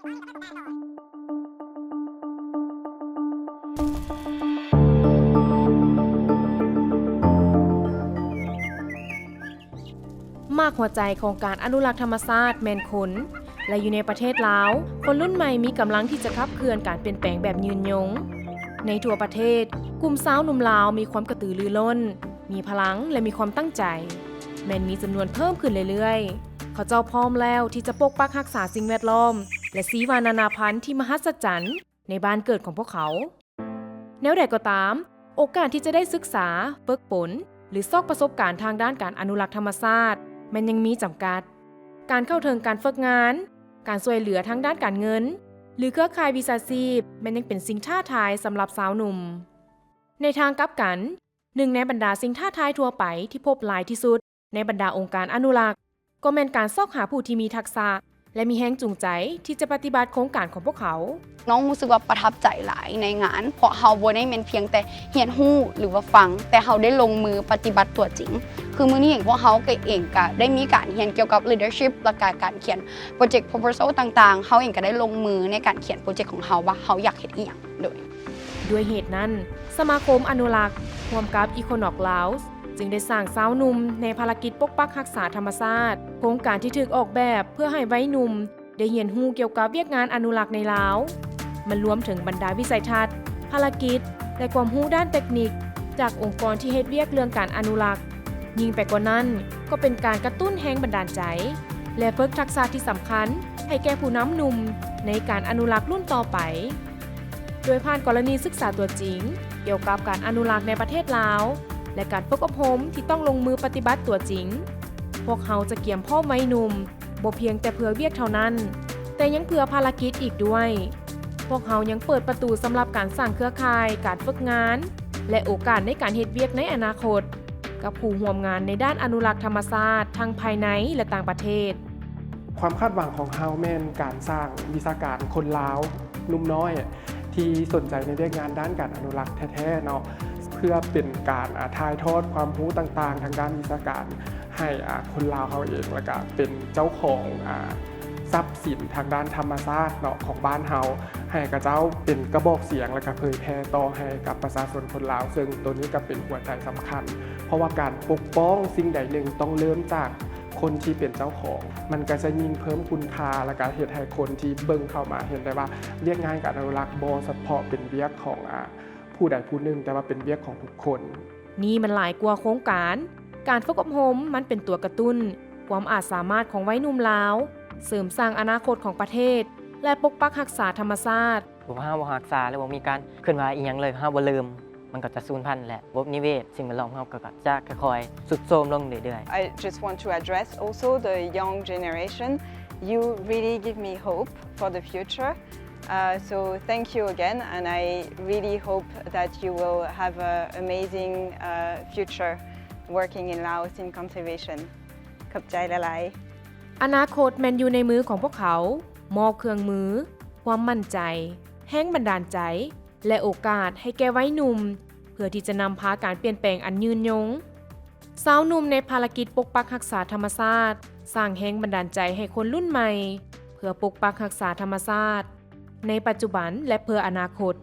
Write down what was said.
มากหัวใจของการอนุรักษ์ธรรมชาติแมนคนและอยู่ในประเทศลาวคนรุ่นใหม่มีกำลังที่จะขับเคลื่อนการเปลี่ยนแปลงแบบยืนยงในทั่วประเทศกลุ่มสาวหนุ่มลาวมีความกระตือรือร้นมีพลังและมีความตั้งใจแม้นมีจำนวนเพิ่มขึ้นเรื่อยๆเขาเจ้าพร้อมแล้วที่จะปกปักรักษาสิ่งแวดล้อมและสีวานานาพันธุ์ที่มหัศจรรย์ในบ้านเกิดของพวกเขาแนวใดก็ตามโอกาสที่จะได้ศึกษาฝึกฝนหรือซอกประสบการณ์ทางด้านการอนุรักษ์ธรรมชาติมันยังมีจำกัดการเข้าถึงการฝึกงานการช่วยเหลือทางด้านการเงินหรือเครือข่ายวิชาชีพมันยังเป็นสิ่งท้าทายสำหรับสาวหนุ่มในทางกลับกันหนึ่งในบรรดาสิ่งท้าทายทั่วไปที่พบหลายที่สุดในบรรดาองค์การอนุรักษ์ก็เป็นการซอกหาผู้ที่มีทักษะและมีแรงจูงใจที่จะปฏิบัติโครงการของพวกเขาน้องรู้สึกว่าประทับใจหลายในงานเพราะเฮาบ่ได้เพียงแต่เรียนรู้หรือว่าฟังแต่เฮาได้ลงมือปฏิบัติตัวจริงคือมื้อนี้เองพวกเฮาก็เองก็ได้มีการเรียนเกี่ยวกับ leadership และการเขียนโปรเจกต์ proposal ต่างๆเฮาเองก็ได้ลงมือในการเขียนโปรเจกต์ของเฮาว่าเฮาอยากเฮ็ดอีหยังด้วยเหตุนั้นสมาคมอนุรักษ์ร่วมกับ Econoc Laos จึงได้สร้างสาวหนุ่มในภารกิจปกปักรักษาธรรมชาติโครงการที่ถูกออกแบบเพื่อให้วัยหนุ่มได้เรียนรู้เกี่ยวกับเวียกงานอนุรักษ์ในลาวมันรวมถึงบรรดาวิสัยทัศน์ภารกิจและความรู้ด้านเทคนิคจากองค์กรที่เฮ็ดเวียกเรื่องการอนุรักษ์ยิ่งไปกว่านั้นก็เป็นการกระตุ้นแรงบันดาลใจและฝึกทักษะที่สำคัญให้แก่ผู้นำหนุ่มในการอนุรักษ์รุ่นต่อไปโดยผ่านกรณีศึกษาตัวจริงเกี่ยวกับการอนุรักษ์ในประเทศลาวและการฝึกอบรมที่ต้องลงมือปฏิบัติตัวจริงพวกเขาจะเกี่ยมพ่อไม้หนุ่มบ่เพียงแต่เพื่อเวียกเท่านั้นแต่ยังเพื่อภารกิจอีกด้วยพวกเขายังเปิดประตูสำหรับการสร้างเครือข่ายการฝึกงานและโอกาสในการเฮ็ดเวียกในอนาคตกับผู้ร่วมงานในด้านอนุรักษ์ธรรมชาติทั้งภายในและต่างประเทศความคาดหวังของเฮาแม่นการสร้างวิชาการคนลาวหนุ่มน้อยที่สนใจในเรื่องงานด้านการอนุรักษ์แท้ๆเนาะเพื่อเป็นการถ่ายทอดความรู้ต่างๆทางด้านวิชาการให้คนลาวเขาเองแล้วก็เป็นเจ้าของทรัพย์สินทางด้านธรรมชาติเนาะของบ้านเฮาให้กับเจ้าเป็นกระบอกเสียงและก็เผยแพร่ต่อให้กับประชาชนคนลาวซึ่งตัวนี้ก็เป็นหัวใจสำคัญเพราะว่าการปกป้องสิ่งใดหนึ่งต้องเริ่มจากคนที่เป็นเจ้าของมันก็จะยิ่งเพิ่มคุณค่าและการเฮ็ดให้คนที่เบิ่งเข้ามาเห็นได้ว่าเรียกงานการอนุรักษ์บ่เฉพาะเป็นเวียกของผู้ใดผู้หนึ่งแต่ว่าเป็นเวียกของทุกคนนี่มันหลายกว่าโครงการฝึกอบรมมันเป็นตัวกระตุ้นความอาจสามารถของวัยหนุ่มลาวเสริมสร้างอนาคตของประเทศและปกปักรักษาธรรมชาติบ่ว่าบ่รักษาแล้วบ่มีการเคลื่อนไหวอีหยังเลยบ่ลืมมันก็จะสูญพันธุ์แหละระบบนิเวศสิ่งแวดล้อมของเราก็จะค่อยๆทรุดโทรมลงเรื่อยๆ I just want to address also the young generation. You really give me hope for the future. So thank you again, and I really hope that you will have an amazing future working in Laos in conservation. ขอบใจหลายๆอนาคตแม่นอยู่ในมือของพวกเขามอบเครื่องมือความมั่นใจแรงบันดาลใจและโอกาสให้แก่วัยหนุ่มเพื่อที่จะนำพาการเปลี่ยนแปลงอันยืนยงสาวหนุ่มในภารกิจปกปักรักษาธรรมชาติสร้างแรงบันดาลใจให้คนรุ่นใหม่เพื่อปกปักรักษาธรรมชาติในปัจจุบันและเพื่ออนาคต